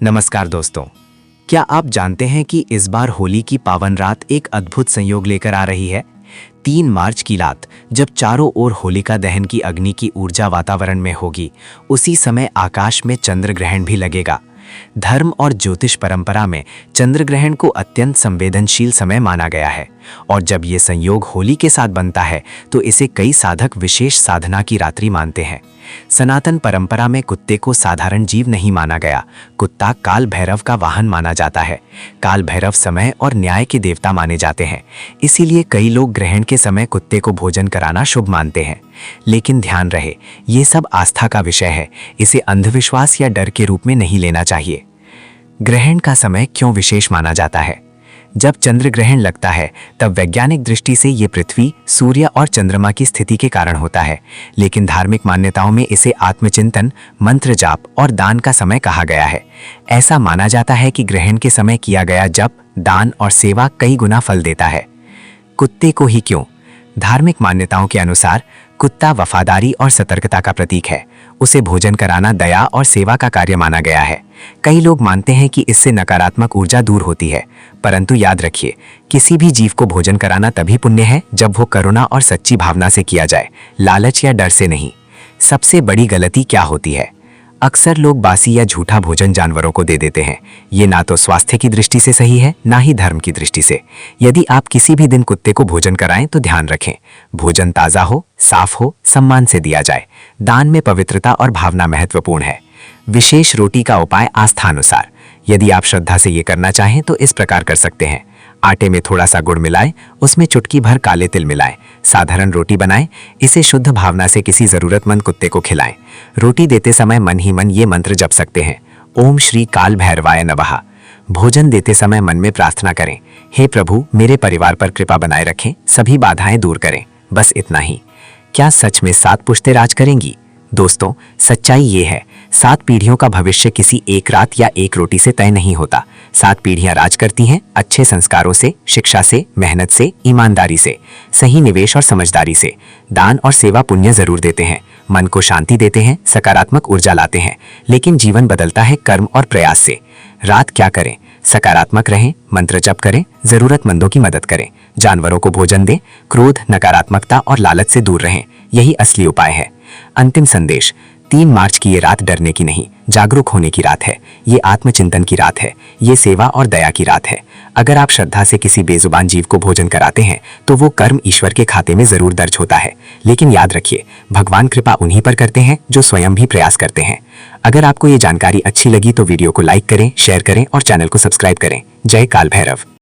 नमस्कार दोस्तों, क्या आप जानते हैं कि इस बार होली की पावन रात एक अद्भुत संयोग लेकर आ रही है। 3 मार्च की रात जब चारों ओर होलिका दहन की अग्नि की ऊर्जा वातावरण में होगी, उसी समय आकाश में चंद्र ग्रहण भी लगेगा। धर्म और ज्योतिष परंपरा में चंद्र ग्रहण को अत्यंत संवेदनशील समय माना गया है और जब ये संयोग होली के साथ बनता है तो इसे कई साधक विशेष साधना की रात्रि मानते हैं। सनातन परंपरा में कुत्ते को साधारण जीव नहीं माना गया। कुत्ता काल भैरव का वाहन माना जाता है। काल भैरव समय और न्याय के देवता माने जाते हैं, इसीलिए कई लोग ग्रहण के समय कुत्ते को भोजन कराना शुभ मानते हैं। लेकिन ध्यान रहे, ये सब आस्था का विषय है, इसे अंधविश्वास या डर के रूप में नहीं लेना चाहिए। ग्रहण का समय क्यों विशेष माना जाता है? जब चंद्र ग्रहण लगता है तब वैज्ञानिक दृष्टि से ये पृथ्वी, सूर्य और चंद्रमा की स्थिति के कारण होता है, लेकिन धार्मिक मान्यताओं में इसे आत्मचिंतन, मंत्र जाप और दान का समय कहा गया है। ऐसा माना जाता है कि ग्रहण के समय किया गया जप, दान और सेवा कई गुना फल देता है। कुत्ते को ही क्यों? धार्मिक मान्यताओं के अनुसार कुत्ता वफादारी और सतर्कता का प्रतीक है। उसे भोजन कराना दया और सेवा का कार्य माना गया है। कई लोग मानते हैं कि इससे नकारात्मक ऊर्जा दूर होती है, परंतु याद रखिए, किसी भी जीव को भोजन कराना तभी पुण्य है जब वो करुणा और सच्ची भावना से किया जाए, लालच या डर से नहीं। सबसे बड़ी गलती क्या होती है? अक्सर लोग बासी या झूठा भोजन जानवरों को दे देते हैं। ये ना तो स्वास्थ्य की दृष्टि से सही है, ना ही धर्म की दृष्टि से। यदि आप किसी भी दिन कुत्ते को भोजन कराएं तो ध्यान रखें, भोजन ताज़ा हो, साफ हो, सम्मान से दिया जाए। दान में पवित्रता और भावना महत्वपूर्ण है। विशेष रोटी का उपाय आस्था अनुसार। यदि आप श्रद्धा से ये करना चाहें तो इस प्रकार कर सकते हैं। आटे में थोड़ा सा गुड़ मिलाएं, उसमें चुटकी भर काले तिल मिलाएं, साधारण रोटी बनाएं, इसे शुद्ध भावना से किसी जरूरतमंद कुत्ते को खिलाएं। रोटी देते समय मन ही मन ये मंत्र जप सकते हैं, ओम श्री काल भैरवाय नमः। भोजन देते समय मन में प्रार्थना करें, हे प्रभु मेरे परिवार पर कृपा बनाए रखें, सभी बाधाएं दूर करें। बस इतना ही। क्या सच में 7 पुश्तें राज करेंगी? दोस्तों, सच्चाई ये है, 7 पीढ़ियों का भविष्य किसी एक रात या एक रोटी से तय नहीं होता। 7 पीढ़ियां राज करती हैं अच्छे संस्कारों से, शिक्षा से, मेहनत से, ईमानदारी से, सही निवेश और समझदारी से। दान और सेवा पुण्य जरूर देते हैं, मन को शांति देते हैं, सकारात्मक ऊर्जा लाते हैं, लेकिन जीवन बदलता है कर्म और प्रयास से। रात क्या करें? सकारात्मक रहें, मंत्र जप करें, जरूरतमंदों की मदद करें, जानवरों को भोजन दें, क्रोध, नकारात्मकता और लालच से दूर रहें। यही असली उपाय है। अंतिम संदेश, 3 मार्च की ये रात डरने की नहीं, जागरूक होने की रात है। ये आत्मचिंतन की रात है, ये सेवा और दया की रात है। अगर आप श्रद्धा से किसी बेजुबान जीव को भोजन कराते हैं तो वो कर्म ईश्वर के खाते में जरूर दर्ज होता है, लेकिन याद रखिए, भगवान कृपा उन्हीं पर करते हैं जो स्वयं भी प्रयास करते हैं। अगर आपको ये जानकारी अच्छी लगी तो वीडियो को लाइक करें, शेयर करें और चैनल को सब्सक्राइब करें। जय काल भैरव।